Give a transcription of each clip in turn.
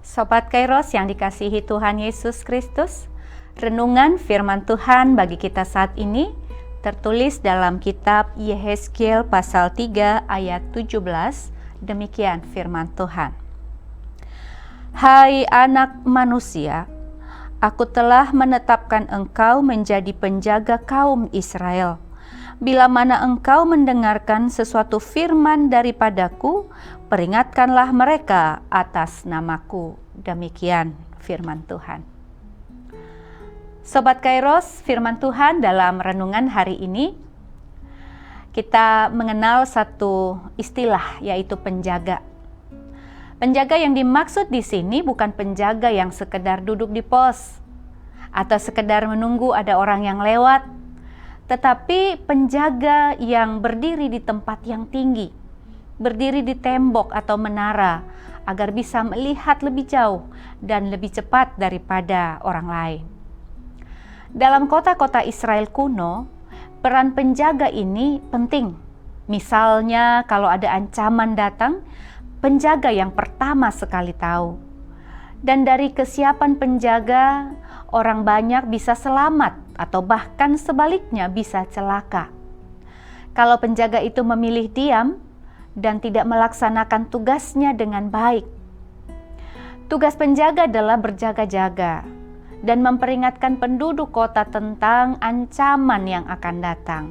Sobat Kairos yang dikasihi Tuhan Yesus Kristus, renungan firman Tuhan bagi kita saat ini tertulis dalam kitab Yehezkiel pasal 3 ayat 17. Demikian firman Tuhan. Hai anak manusia, aku telah menetapkan engkau menjadi penjaga kaum Israel. Bila mana engkau mendengarkan sesuatu firman daripadaku, peringatkanlah mereka atas namaku. Demikian firman Tuhan. Sobat Kairos, firman Tuhan dalam renungan hari ini, kita mengenal satu istilah, yaitu penjaga. Penjaga yang dimaksud di sini bukan penjaga yang sekedar duduk di pos atau sekedar menunggu ada orang yang lewat, tetapi penjaga yang berdiri di tempat yang tinggi, berdiri di tembok atau menara, agar bisa melihat lebih jauh dan lebih cepat daripada orang lain. Dalam kota-kota Israel kuno, peran penjaga ini penting. Misalnya kalau ada ancaman datang, penjaga yang pertama sekali tahu. Dan dari kesiapan penjaga, orang banyak bisa selamat atau bahkan sebaliknya bisa celaka. Kalau penjaga itu memilih diam dan tidak melaksanakan tugasnya dengan baik. Tugas penjaga adalah berjaga-jaga dan memperingatkan penduduk kota tentang ancaman yang akan datang.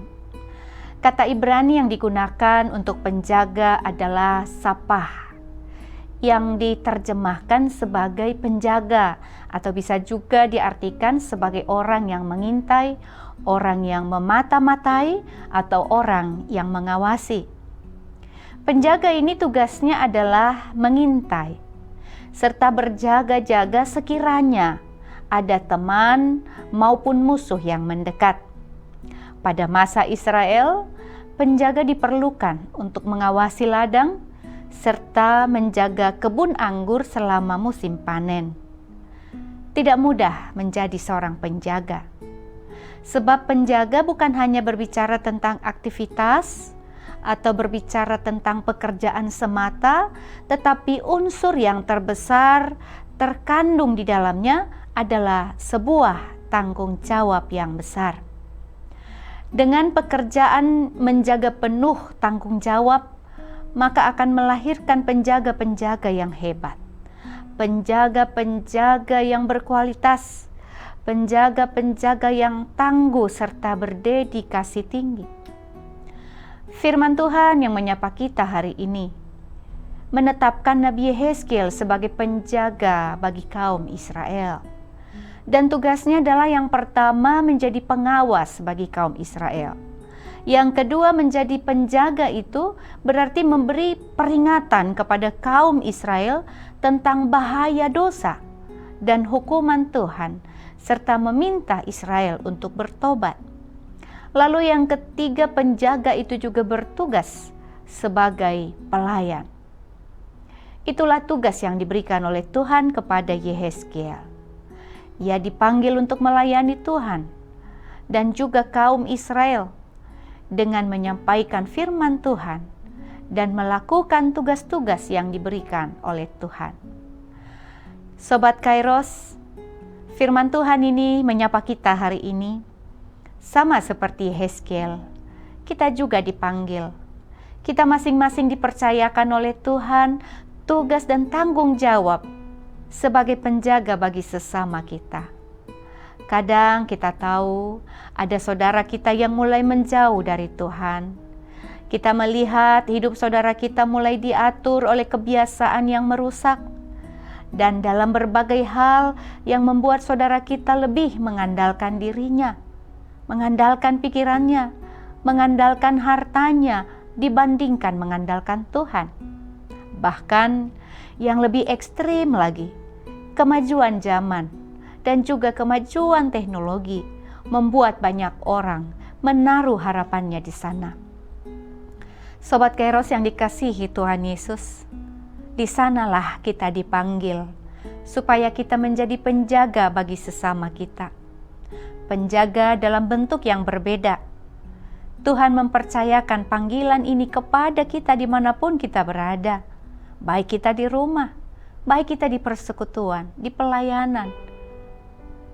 Kata Ibrani yang digunakan untuk penjaga adalah sapah, yang diterjemahkan sebagai penjaga atau bisa juga diartikan sebagai orang yang mengintai, orang yang memata-matai, atau orang yang mengawasi. Penjaga ini tugasnya adalah mengintai serta berjaga-jaga sekiranya ada teman maupun musuh yang mendekat. Pada masa Israel, penjaga diperlukan untuk mengawasi ladang serta menjaga kebun anggur selama musim panen. Tidak mudah menjadi seorang penjaga, sebab penjaga bukan hanya berbicara tentang aktivitas atau berbicara tentang pekerjaan semata, tetapi unsur yang terbesar terkandung di dalamnya adalah sebuah tanggung jawab yang besar. Dengan pekerjaan menjaga penuh tanggung jawab, maka akan melahirkan penjaga-penjaga yang hebat, penjaga-penjaga yang berkualitas, penjaga-penjaga yang tangguh serta berdedikasi tinggi. Firman Tuhan yang menyapa kita hari ini menetapkan Nabi Yehezkiel sebagai penjaga bagi kaum Israel. Dan tugasnya adalah yang pertama menjadi pengawas bagi kaum Israel. Yang kedua, menjadi penjaga itu berarti memberi peringatan kepada kaum Israel tentang bahaya dosa dan hukuman Tuhan, serta meminta Israel untuk bertobat. Lalu yang ketiga, penjaga itu juga bertugas sebagai pelayan. Itulah tugas yang diberikan oleh Tuhan kepada Yehezkiel. Ia dipanggil untuk melayani Tuhan dan juga kaum Israel dengan menyampaikan firman Tuhan dan melakukan tugas-tugas yang diberikan oleh Tuhan. Sobat Kairos, firman Tuhan ini menyapa kita hari ini. Sama seperti Yehezkiel, kita juga dipanggil. Kita masing-masing dipercayakan oleh Tuhan tugas dan tanggung jawab sebagai penjaga bagi sesama kita. Kadang kita tahu ada saudara kita yang mulai menjauh dari Tuhan. Kita melihat hidup saudara kita mulai diatur oleh kebiasaan yang merusak, dan dalam berbagai hal yang membuat saudara kita lebih mengandalkan dirinya, mengandalkan pikirannya, mengandalkan hartanya dibandingkan mengandalkan Tuhan. Bahkan yang lebih ekstrim lagi, kemajuan zaman dan juga kemajuan teknologi membuat banyak orang menaruh harapannya di sana. Sobat Kairos yang dikasihi Tuhan Yesus, di sanalah kita dipanggil supaya kita menjadi penjaga bagi sesama kita. Penjaga dalam bentuk yang berbeda. Tuhan mempercayakan panggilan ini kepada kita dimanapun kita berada, baik kita di rumah, baik kita di persekutuan, di pelayanan,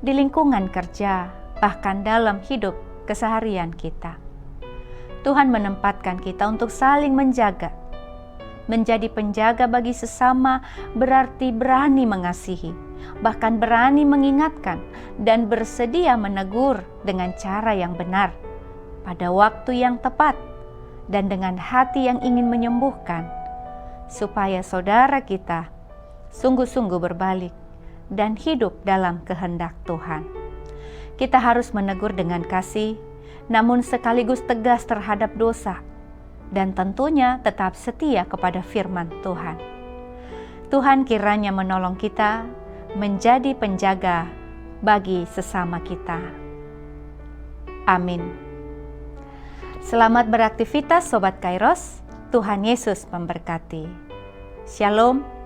di lingkungan kerja, bahkan dalam hidup keseharian kita. Tuhan menempatkan kita untuk saling menjaga. Menjadi penjaga bagi sesama berarti berani mengasihi, bahkan berani mengingatkan dan bersedia menegur dengan cara yang benar, pada waktu yang tepat, dan dengan hati yang ingin menyembuhkan, supaya saudara kita sungguh-sungguh berbalik dan hidup dalam kehendak Tuhan. Kita harus menegur dengan kasih, namun sekaligus tegas terhadap dosa, dan tentunya tetap setia kepada firman Tuhan. Tuhan kiranya menolong kita menjadi penjaga bagi sesama kita. Amin. Selamat beraktivitas Sobat Kairos, Tuhan Yesus memberkati. Shalom.